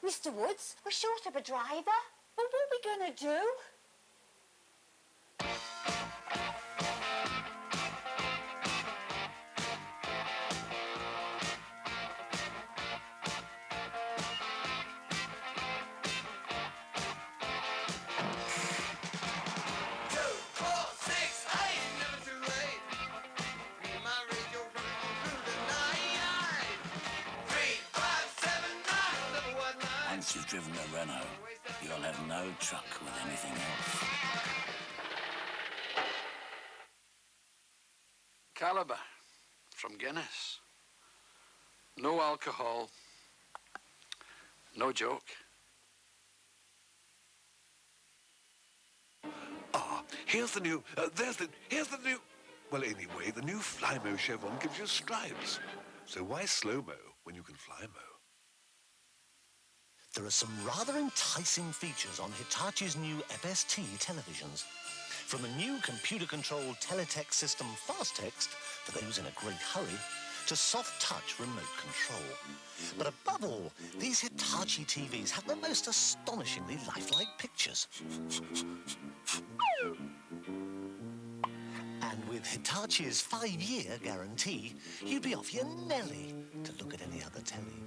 Mr. Woods, we're short of a driver. Well, what are we going to do? Once you've driven a Renault, you'll have no truck with anything else. Kaliber from Guinness. No alcohol. No joke. Ah, here's the new, here's the new... Well, anyway, the new Flymo chevron gives you stripes. So why slow-mo when you can Flymo? There are some rather enticing features on Hitachi's new FST televisions. From a new computer-controlled teletext system Fast Text for those in a great hurry, to soft-touch remote control. But above all, these Hitachi TVs have the most astonishingly lifelike pictures. And with Hitachi's 5-year guarantee, you'd be off your Nelly to look at any other telly.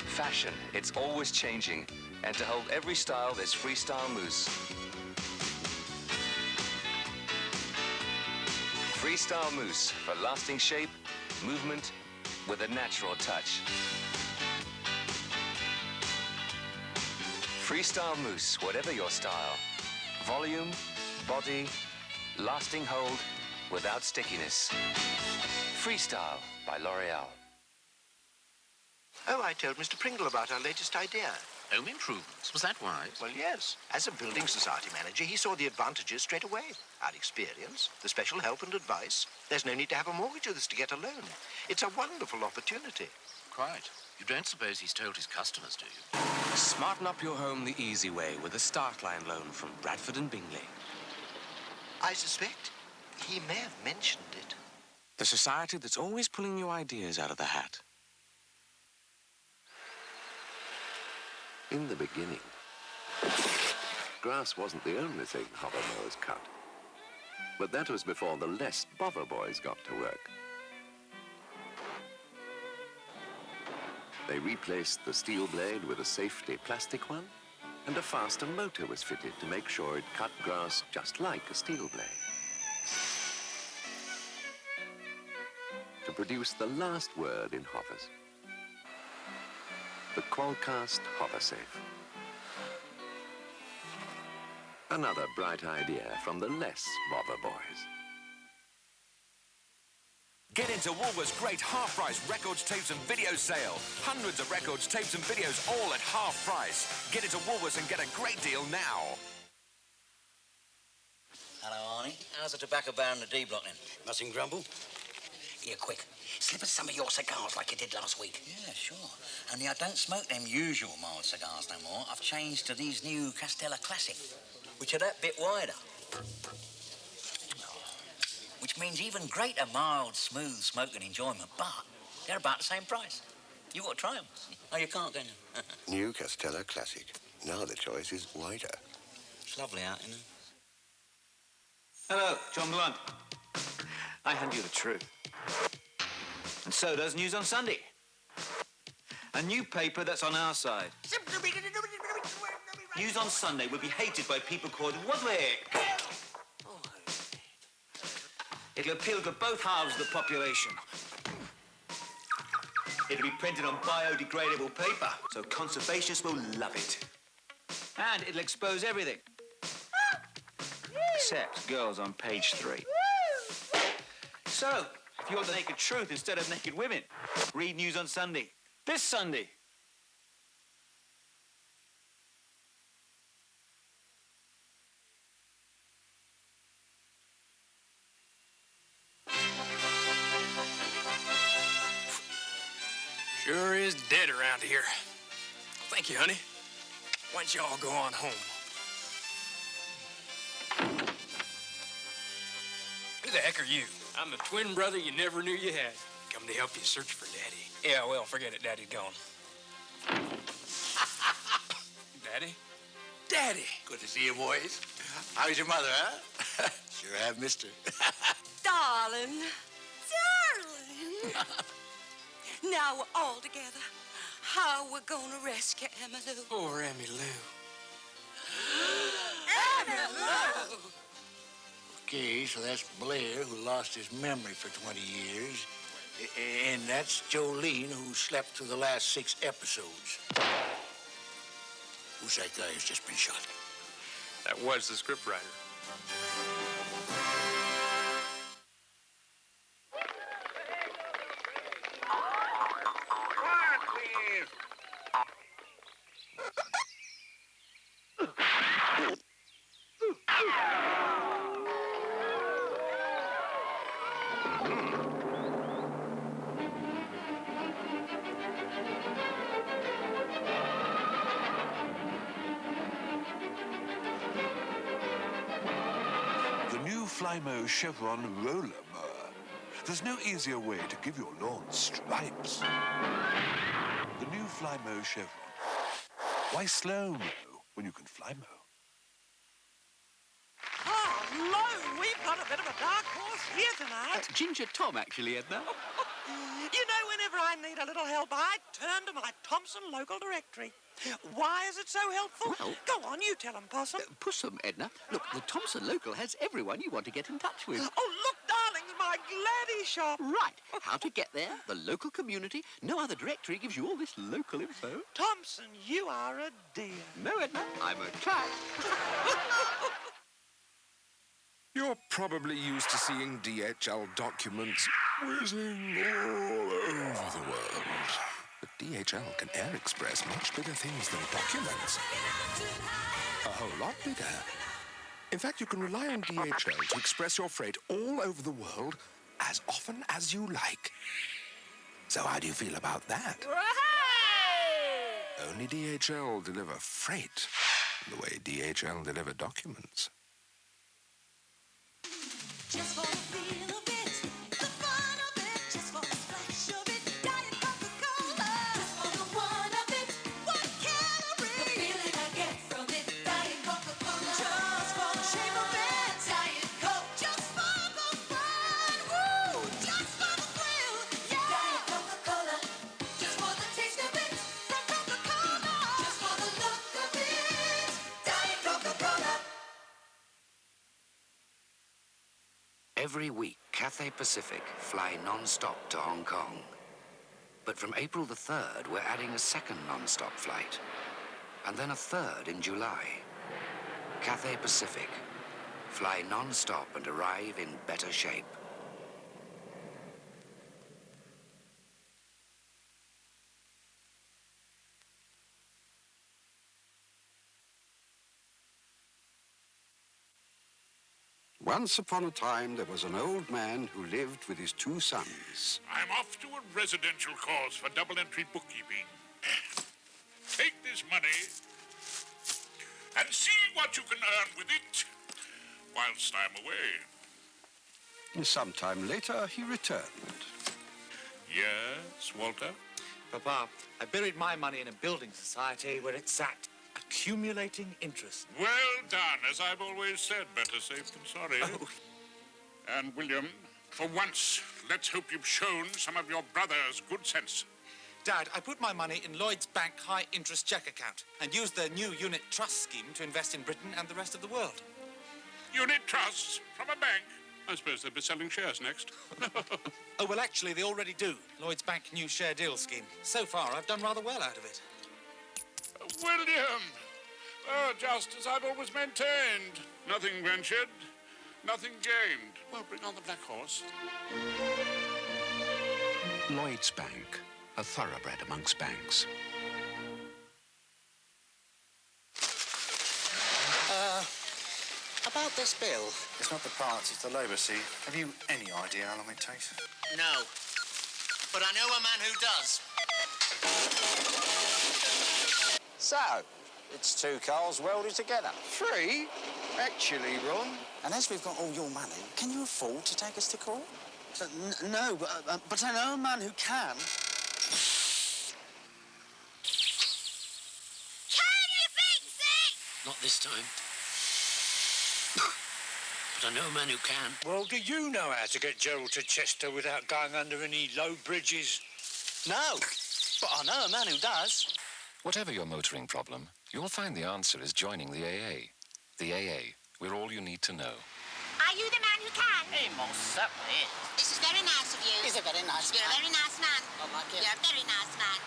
Fashion, it's always changing. And to hold every style, there's Freestyle Mousse. Freestyle Mousse for lasting shape, movement, with a natural touch. Freestyle Mousse, whatever your style. Volume, body, lasting hold, without stickiness. Freestyle by L'Oreal. Oh, I told Mr. Pringle about our latest idea. Home improvements. Was that wise? Well, yes. As a building society manager, he saw the advantages straight away. Our experience, the special help and advice. There's no need to have a mortgage with us to get a loan. It's a wonderful opportunity. Quite. You don't suppose he's told his customers, do you? Smarten up your home the easy way with a Start Line loan from Bradford and Bingley. I suspect he may have mentioned it. The society that's always pulling new ideas out of the hat. In the beginning, grass wasn't the only thing hover mowers cut. But that was before the less bother boys got to work. They replaced the steel blade with a safety plastic one, and a faster motor was fitted to make sure it cut grass just like a steel blade. To produce the last word in hovers. The Qualcast Hover Safe. Another bright idea from the less bother boys. Get into Woolworths' great half-price records, tapes and video sale. Hundreds of records, tapes and videos all at half price. Get into Woolworths and get a great deal now. Hello, Arnie. How's the tobacco bar in the D block then? Nothing grumble? Here, quick. Slip us some of your cigars like you did last week. Yeah, sure. Only I don't smoke them usual mild cigars no more. I've changed to these new Castella Classic, which are that bit wider. Which means even greater mild, smooth smoking enjoyment, but they're about the same price. You got to try them. Oh, you can't, can you? New Castella Classic. Now the choice is wider. It's lovely out, isn't it? Hello, John Blunt. I hand you the truth. And so does News on Sunday. A new paper that's on our side. News on Sunday will be hated by people called Woodwick. It'll appeal to both halves of the population. It'll be printed on biodegradable paper, so conservationists will love it. And it'll expose everything. Except girls on page 3. So, if you want the naked truth instead of naked women, read News on Sunday. This Sunday. Sure is dead around here. Thank you, honey. Why don't you all go on home? Who the heck are you? I'm the twin brother you never knew you had. Come to help you search for Daddy. Yeah, well, forget it. Daddy's gone. Daddy? Daddy! Good to see you, boys. How's your mother, huh? Sure have missed her. Darling. Darling. Now we're all together. How we're gonna rescue Emmylou. Poor Emmylou. Emmylou! Okay, so that's Blair, who lost his memory for 20 years. And that's Jolene, who slept through the last 6 episodes. Who's that guy who's just been shot? That was the scriptwriter. Flymo Chevron roller mower. There's no easier way to give your lawn stripes. The new Flymo Chevron. Why slow-mo when you can Flymo? Oh, Lo, we've got a bit of a dark horse here tonight. Ginger Tom, actually, Edna. You know, whenever I need a little help, I turn to my Thomson local directory. Why is it so helpful? Well, go on, you tell him, Possum. Pussum, Edna. Look, the Thomson local has everyone you want to get in touch with. Oh, look, darlings, my Gladdy shop. Right. How to get there, the local community. No other directory gives you all this local info. Thomson, you are a dear. No, Edna, I'm a cat. You're probably used to seeing DHL documents whizzing all over the world. But DHL can air express much bigger things than documents. A whole lot bigger. In fact, you can rely on DHL to express your freight all over the world as often as you like. So how do you feel about that? Only DHL deliver freight the way DHL deliver documents. Just for the feel of it, the fun of it, just for the splash of it, Diet Coca-Cola. Just for the one of it, 1 calorie. The feeling I get from it, Diet Coca-Cola. Just for the shape of it, Diet Coke. Just for the fun, woo! Just for the thrill, yeah. Diet Coca-Cola. Just for the taste of it, from Coca-Cola. Just for the look of it, Diet Coca-Cola. Every week, Cathay Pacific fly non-stop to Hong Kong. But from April the 3rd, we're adding a second non-stop flight. And then a third in July. Cathay Pacific. Fly non-stop and arrive in better shape. Once upon a time, there was an old man who lived with his 2 sons. I'm off to a residential course for double-entry bookkeeping. Take this money and see what you can earn with it whilst I'm away. Sometime later, he returned. Yes, Walter? Papa, I buried my money in a building society where it's at. Accumulating interest. Well done, as I've always said, better safe than sorry. Oh. And, William, for once, let's hope you've shown some of your brother's good sense. Dad, I put my money in Lloyds Bank high-interest check account and used their new unit trust scheme to invest in Britain and the rest of the world. Unit trusts from a bank? I suppose they'll be selling shares next. Oh, well, actually, they already do. Lloyds Bank new share deal scheme. So far, I've done rather well out of it. William! Oh, just as I've always maintained. Nothing ventured, nothing gained. Well, bring on the black horse. Lloyds Bank, a thoroughbred amongst banks. About this bill. It's not the parts, it's the labour, see. Have you any idea how long it takes? No. But I know a man who does. So, it's 2 cars welded together. 3? Actually, Ron. And as we've got all your money, can you afford to take us to court? No, but I know a man who can. Can you fix it? Not this time. But I know a man who can. Well, do you know how to get Gerald to Chester without going under any low bridges? No, but I know a man who does. Whatever your motoring problem, you'll find the answer is joining the AA. The AA, we're all you need to know. Are you the man who can? He most certainly is. This is very nice of you. He's a very nice You're man. a very nice man. I like it. You're a very nice man.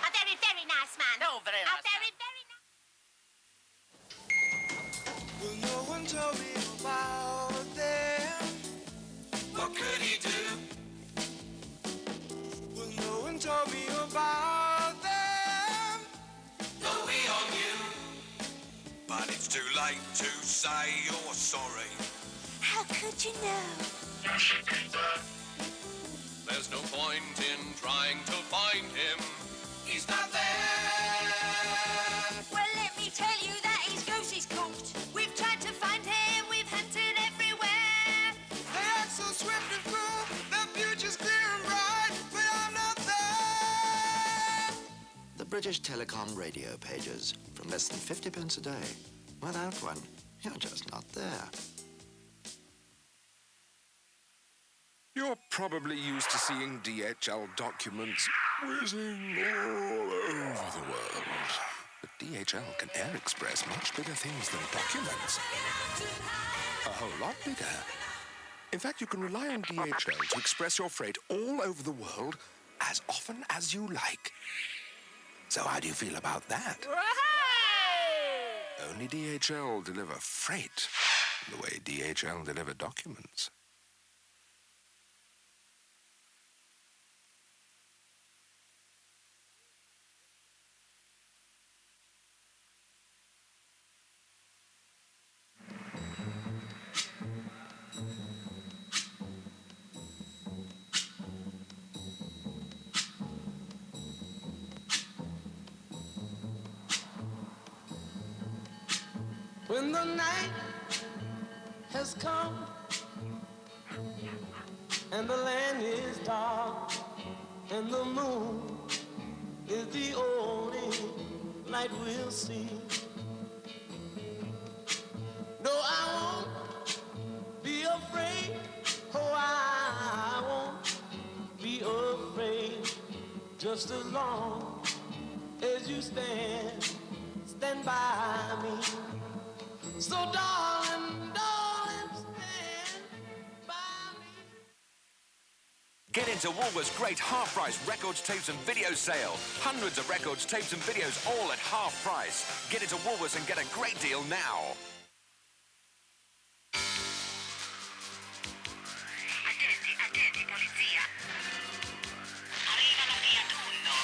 A very, very nice man. No, very nice A very, very nice Well, no one told me about them. What could he do? Well, no one told me about them. Though we all knew. But it's too late to say you're sorry. How could you know? There's no point in trying to find him. He's not there. Well, let me tell you that his goose is cooked. We've tried to find him, we've hunted everywhere. They act so swift and cruel, the future's clear and bright, but I'm not there. The British Telecom Radiopagers, from less than 50 pence a day. Without one, you're just not there. You're probably used to seeing DHL documents whizzing all over the world. But DHL can air express much bigger things than documents. A whole lot bigger. In fact, you can rely on DHL to express your freight all over the world as often as you like. So how do you feel about that? Only DHL deliver freight the way DHL deliver documents. When the night has come and the land is dark and the moon is the only light we'll see. No, I won't be afraid. Oh, I won't be afraid. Just as long as you stand by me. So darling, stand by me. Get into Woolworths' great half-price records, tapes and video sale. Hundreds of records, tapes and videos all at half price. Get into Woolworths and get a great deal now. Attenti, polizia. Arriva la Fiat Uno.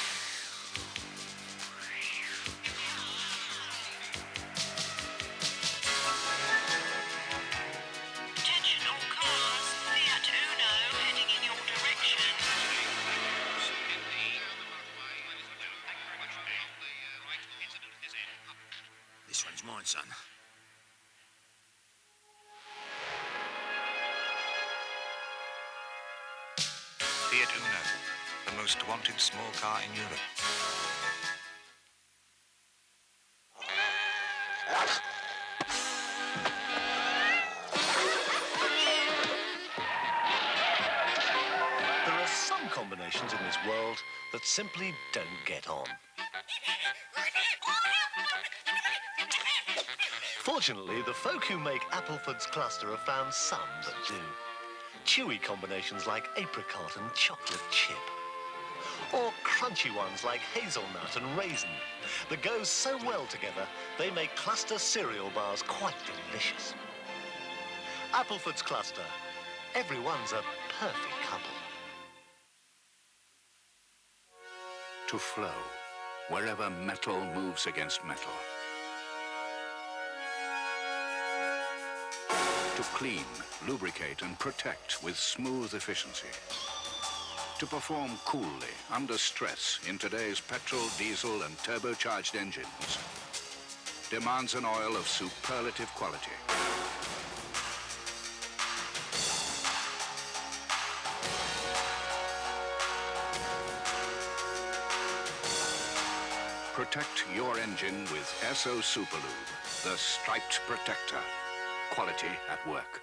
Attention all cars. Fiat Uno heading in your direction. This one's mine, son. Fiat Uno, the most wanted small car in Europe. There are some combinations in this world that simply don't get on. Fortunately, the folk who make Applefords Cluster have found some that do. Chewy combinations like apricot and chocolate chip. Or crunchy ones like hazelnut and raisin that go so well together they make cluster cereal bars quite delicious. Applefords Cluster. Everyone's a perfect couple. To flow, wherever metal moves against metal. To clean, lubricate and protect with smooth efficiency. To perform coolly, under stress in today's petrol, diesel and turbocharged engines. Demands an oil of superlative quality. Protect your engine with Esso Superlube, the striped protector. Quality at work.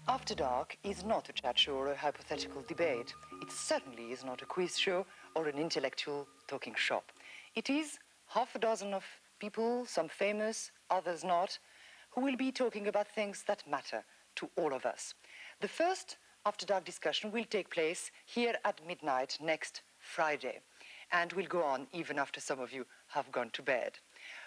After Dark is not a chat show or a hypothetical debate. It certainly is not a quiz show or an intellectual talking shop. It is half a dozen of people, some famous, others not, who will be talking about things that matter to all of us. The first After Dark discussion will take place here at midnight next Friday, and will go on even after some of you have gone to bed.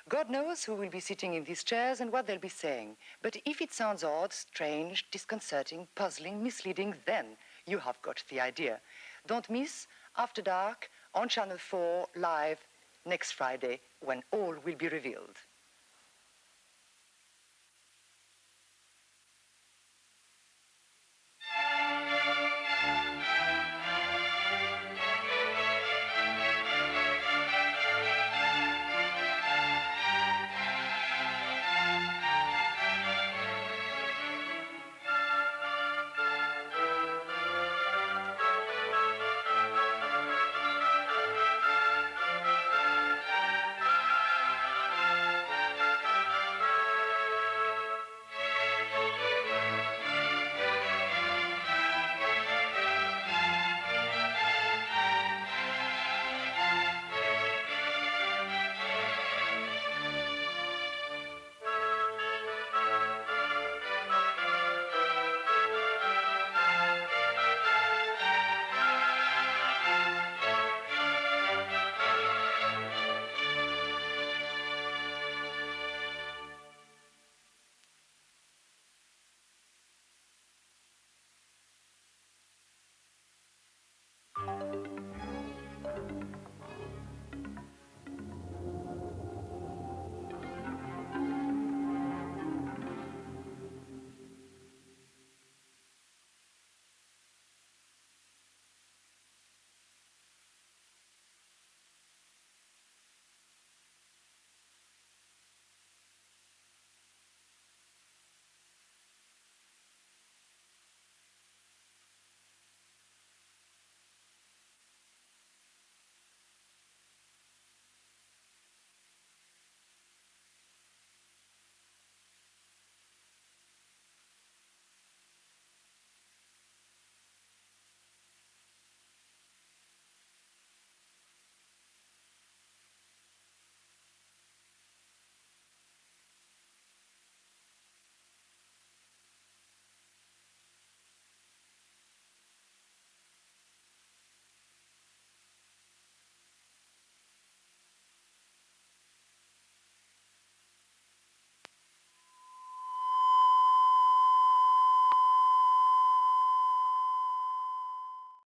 God knows who will be sitting in these chairs and what they'll be saying. But if it sounds odd, strange, disconcerting, puzzling, misleading, then you have got the idea. Don't miss After Dark on Channel 4 live next Friday when all will be revealed.